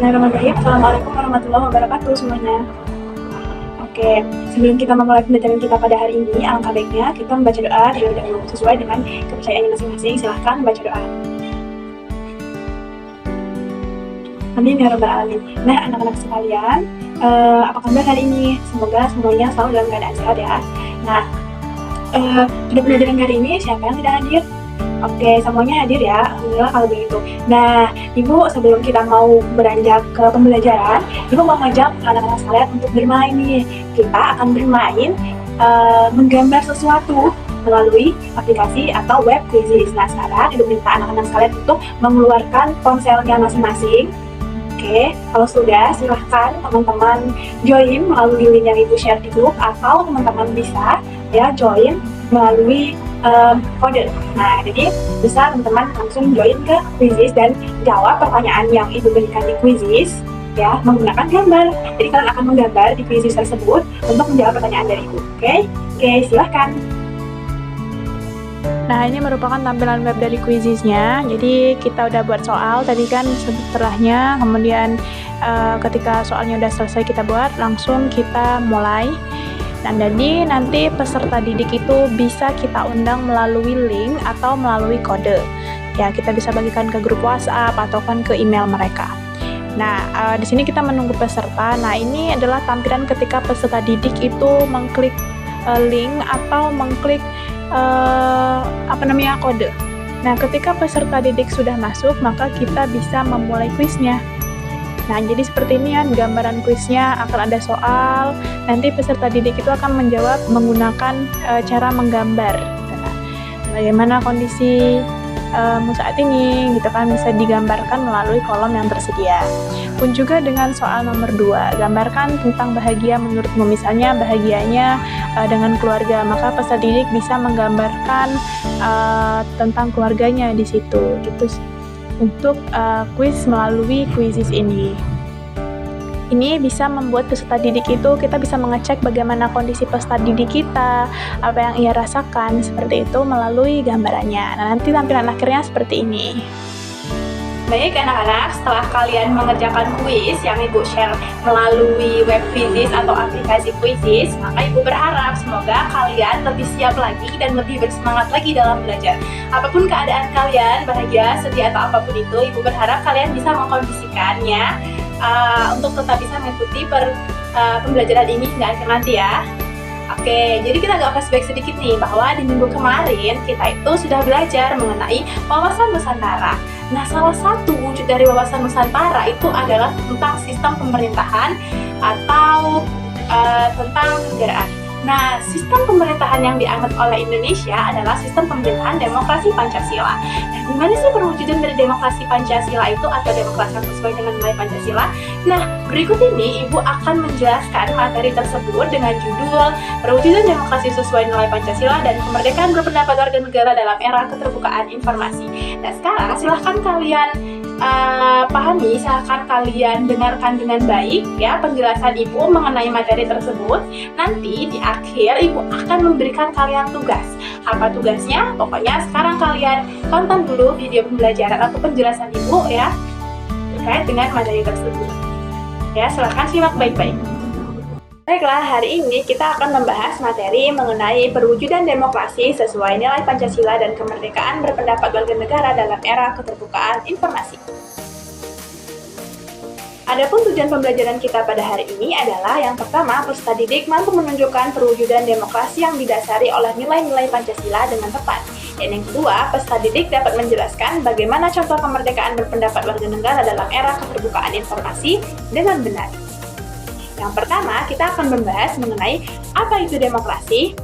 Bismillahirrahmanirrahim. Assalamualaikum warahmatullahi wabarakatuh semuanya. Oke, sebelum kita memulai pembelajaran kita pada hari ini, alangkah baiknya kita membaca doa terlebih dahulu sesuai dengan kepercayaannya masing-masing. Silahkan membaca doa. Amin ya rabbal alamin. Nah, anak-anak sekalian, apa kabar hari ini? Semoga semuanya selalu dalam keadaan sehat ya. Nah, pada pembelajaran hari ini siapa yang tidak hadir? Oke, semuanya hadir ya. Alhamdulillah kalau begitu. Nah, Ibu sebelum kita mau beranjak ke pembelajaran, Ibu mau ngajak anak-anak sekalian untuk bermain nih. Kita akan bermain menggambar sesuatu melalui aplikasi atau web quizzes. Nah, sekarang Ibu minta anak-anak sekalian untuk mengeluarkan ponselnya masing-masing. Oke, kalau sudah silahkan teman-teman join melalui link yang Ibu share di grup, atau teman-teman bisa ya join melalui kode. Nah, jadi bisa teman-teman langsung join ke quizzes dan jawab pertanyaan yang Ibu berikan di quizzes ya menggunakan gambar. Jadi kalian akan menggambar di quizzes tersebut untuk menjawab pertanyaan dari Ibu. Oke, silahkan. Nah, ini merupakan tampilan web dari quizzesnya. Jadi kita udah buat soal tadi kan setelahnya, kemudian ketika soalnya udah selesai kita buat, langsung kita mulai. Nah, jadi nanti peserta didik itu bisa kita undang melalui link atau melalui kode. Ya, kita bisa bagikan ke grup WhatsApp atau kan ke email mereka. Nah, di sini kita menunggu peserta. Nah, ini adalah tampilan ketika peserta didik itu mengklik link atau mengklik kode. Nah, ketika peserta didik sudah masuk, maka kita bisa memulai kuisnya. Nah, jadi seperti ini ya gambaran kuisnya, akan ada soal, nanti peserta didik itu akan menjawab menggunakan cara menggambar. Nah, bagaimana kondisi saat ini, gitu kan, bisa digambarkan melalui kolom yang tersedia. Pun juga dengan soal nomor 2, gambarkan tentang bahagia menurutmu, misalnya bahagianya dengan keluarga, maka peserta didik bisa menggambarkan tentang keluarganya di situ, gitu. Untuk kuis melalui quizzes ini. Ini bisa membuat peserta didik itu kita bisa mengecek bagaimana kondisi peserta didik kita, apa yang ia rasakan, seperti itu melalui gambarannya. Nah, nanti tampilan akhirnya seperti ini. Baik anak-anak, setelah kalian mengerjakan kuis yang Ibu share melalui web quizzes atau aplikasi quizzes, maka Ibu berharap semoga kalian lebih siap lagi dan lebih bersemangat lagi dalam belajar. Apapun keadaan kalian, bahagia, sedih, atau apapun itu, Ibu berharap kalian bisa mengkondisikannya untuk tetap bisa mengikuti pembelajaran ini hingga akhir nanti ya. Oke, jadi kita agak flashback sedikit nih, bahwa di minggu kemarin kita itu sudah belajar mengenai wawasan Nusantara. Nah, salah satu wujud dari wawasan Nusantara itu adalah tentang sistem pemerintahan atau tentang kenegaraan. Nah, sistem pemerintahan yang dianut oleh Indonesia adalah sistem pemerintahan demokrasi Pancasila. Nah, gimana sih perwujudan dari demokrasi Pancasila itu atau demokrasi sesuai dengan nilai Pancasila? Nah, berikut ini Ibu akan menjelaskan materi tersebut dengan judul Perwujudan Demokrasi Sesuai Nilai Pancasila dan Kemerdekaan Berpendapat Warga Negara dalam Era Keterbukaan Informasi. Nah, sekarang silahkan kalian pahami, silahkan kalian dengarkan dengan baik ya penjelasan Ibu mengenai materi tersebut. Nanti di akhir Ibu akan memberikan kalian tugas. Apa tugasnya? Pokoknya sekarang kalian tonton dulu video pembelajaran atau penjelasan Ibu ya terkait dengan materi tersebut. Ya, silahkan simak baik-baik. Baiklah, hari ini kita akan membahas materi mengenai perwujudan demokrasi sesuai nilai Pancasila dan kemerdekaan berpendapat warga negara dalam era keterbukaan informasi. Adapun tujuan pembelajaran kita pada hari ini adalah yang pertama, peserta didik mampu menunjukkan perwujudan demokrasi yang didasari oleh nilai-nilai Pancasila dengan tepat. Dan yang kedua, peserta didik dapat menjelaskan bagaimana contoh kemerdekaan berpendapat warga negara dalam era keterbukaan informasi dengan benar. Yang pertama, kita akan membahas mengenai apa itu demokrasi.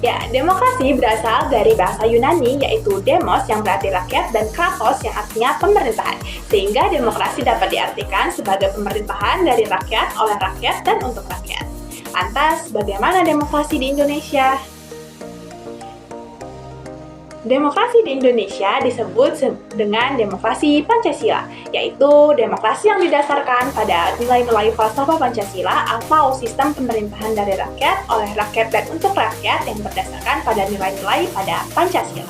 Ya, demokrasi berasal dari bahasa Yunani yaitu demos yang berarti rakyat dan kratos yang artinya pemerintahan. Sehingga demokrasi dapat diartikan sebagai pemerintahan dari rakyat, oleh rakyat, dan untuk rakyat. Lantas, bagaimana demokrasi di Indonesia? Demokrasi di Indonesia disebut dengan demokrasi Pancasila, yaitu demokrasi yang didasarkan pada nilai-nilai falsafah Pancasila atau sistem pemerintahan dari rakyat, oleh rakyat, dan untuk rakyat yang berdasarkan pada nilai-nilai pada Pancasila.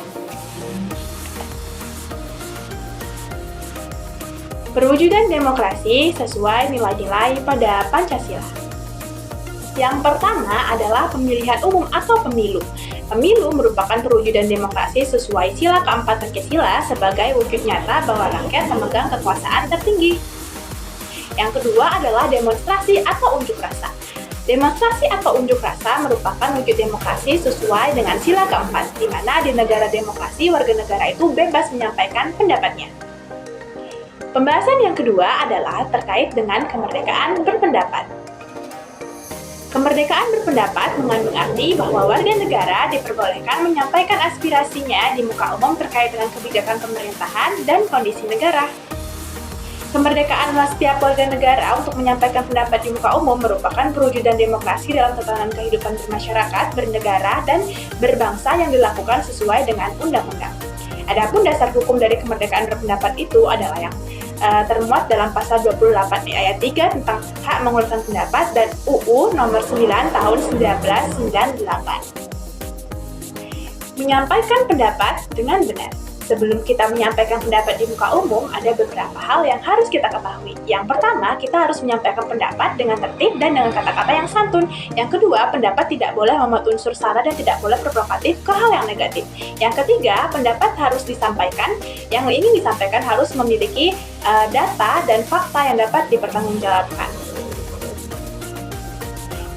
Perwujudan demokrasi sesuai nilai-nilai pada Pancasila. Yang pertama adalah pemilihan umum atau pemilu. Pemilu merupakan perwujudan demokrasi sesuai sila keempat Pancasila sebagai wujud nyata bahwa rakyat memegang kekuasaan tertinggi. Yang kedua adalah demonstrasi atau unjuk rasa. Demonstrasi atau unjuk rasa merupakan wujud demokrasi sesuai dengan sila keempat, di mana di negara demokrasi warga negara itu bebas menyampaikan pendapatnya. Pembahasan yang kedua adalah terkait dengan kemerdekaan berpendapat. Kemerdekaan berpendapat mengandung arti bahwa warga negara diperbolehkan menyampaikan aspirasinya di muka umum terkait dengan kebijakan pemerintahan dan kondisi negara. Kemerdekaan setiap warga negara untuk menyampaikan pendapat di muka umum merupakan perwujudan demokrasi dalam tatanan kehidupan bermasyarakat, bernegara, dan berbangsa yang dilakukan sesuai dengan undang-undang. Adapun dasar hukum dari kemerdekaan berpendapat itu adalah yang termuat dalam pasal 28 ayat 3 tentang hak mengeluarkan pendapat dan UU nomor 9 tahun 1998. Menyampaikan pendapat dengan benar. Sebelum kita menyampaikan pendapat di muka umum, ada beberapa hal yang harus kita ketahui. Yang pertama, kita harus menyampaikan pendapat dengan tertib dan dengan kata-kata yang santun. Yang kedua, pendapat tidak boleh memuat unsur sara dan tidak boleh provokatif ke hal yang negatif. Yang ketiga, pendapat harus disampaikan. Yang ingin disampaikan harus memiliki data dan fakta yang dapat dipertanggungjawabkan.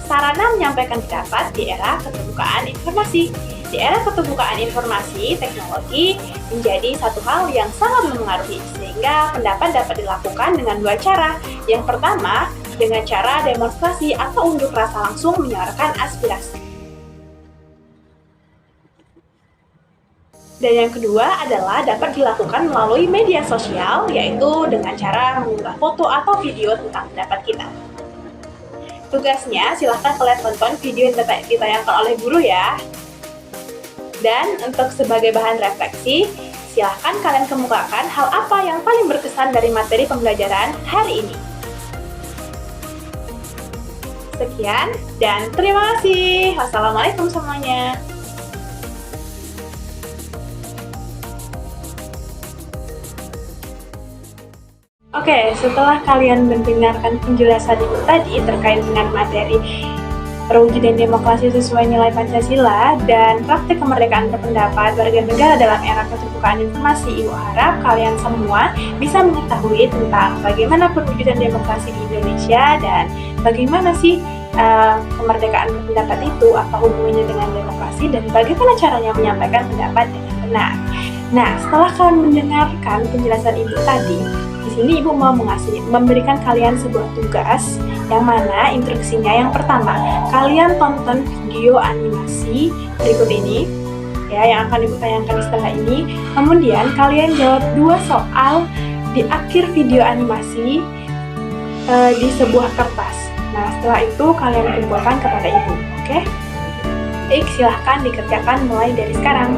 Sarana menyampaikan pendapat di era keterbukaan informasi. Di era keterbukaan informasi, teknologi menjadi satu hal yang sangat mempengaruhi, sehingga pendapat dapat dilakukan dengan dua cara. Yang pertama, dengan cara demonstrasi atau unjuk rasa langsung menyuarakan aspirasi. Dan yang kedua adalah dapat dilakukan melalui media sosial, yaitu dengan cara mengunggah foto atau video tentang pendapat kita. Tugasnya, silahkan kalian tonton video yang ditayangkan oleh guru ya. Dan untuk sebagai bahan refleksi, silahkan kalian kemukakan hal apa yang paling berkesan dari materi pembelajaran hari ini. Sekian, dan terima kasih. Wassalamualaikum semuanya. Oke, setelah kalian mendengarkan penjelasan ibu tadi terkait dengan materi perwujudan demokrasi sesuai nilai Pancasila dan praktik kemerdekaan berpendapat warga negara dalam era keterbukaan informasi, Ibu harap kalian semua bisa mengetahui tentang bagaimana perwujudan demokrasi di Indonesia dan bagaimana sih kemerdekaan berpendapat itu, apa hubungannya dengan demokrasi, dan bagaimana caranya menyampaikan pendapat dengan benar. Nah, setelah kalian mendengarkan penjelasan Ibu tadi, di sini Ibu mau memberikan kalian sebuah tugas yang mana instruksinya yang pertama, kalian tonton video animasi berikut ini ya yang akan Ibu tayangkan setelah ini. Kemudian kalian jawab 2 soal di akhir video animasi di sebuah kertas. Nah, setelah itu kalian kumpulkan kepada Ibu, oke? Baik, silahkan dikerjakan mulai dari sekarang.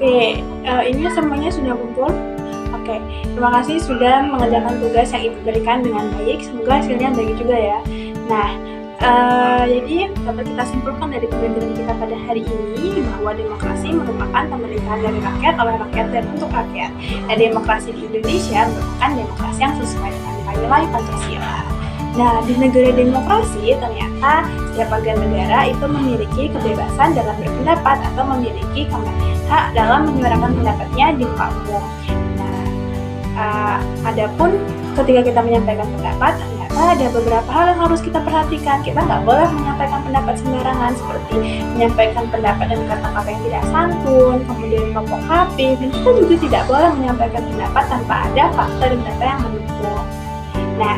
Oke, ini semuanya sudah kumpul. Oke, terima kasih sudah mengerjakan tugas yang Ibu berikan dengan baik. Semoga hasilnya baik juga ya. Nah, jadi dapat kita simpulkan dari pembelajaran kita pada hari ini bahwa demokrasi merupakan pemerintahan dari rakyat, oleh rakyat, dan untuk rakyat. Dan demokrasi di Indonesia merupakan demokrasi yang sesuai dengan nilai Pancasila. Nah, di negara demokrasi ternyata setiap warga negara itu memiliki kebebasan dalam berpendapat atau memiliki hak dalam menyuarakan pendapatnya di muka umum. Adapun ketika kita menyampaikan pendapat, ternyata ada beberapa hal yang harus kita perhatikan. Kita nggak boleh menyampaikan pendapat sembarangan, seperti menyampaikan pendapat dengan kata-kata yang tidak santun, kemudian provokatif, dan kita juga tidak boleh menyampaikan pendapat tanpa ada fakta dan data yang mendukung. Nah,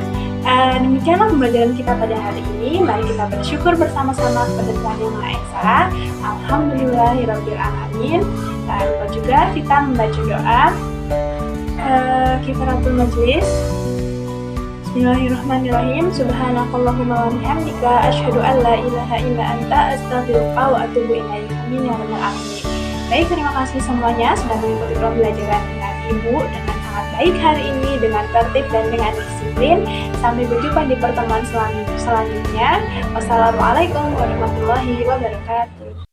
demikianlah pembelajaran kita pada hari ini. Mari kita bersyukur bersama-sama kepada Tuhan Yang Maha Esa. Alhamdulillahirrabbilalamin. Dan lupa juga kita membaca doa kifaratul majlis. Bismillahirrahmanirrahim. Subhanakallahumma wa bihamdika asyhadu an la ilaha illa anta astaghfiruka wa atubu ilaik. Amin ya rabbal alamin. Baik, terima kasih semuanya sudah mengikuti pembelajaran dengan Ibu dengan sangat baik hari ini, dengan tertib dan dengan disiplin. Sampai berjumpa di pertemuan selanjutnya. Wassalamualaikum warahmatullahi wabarakatuh.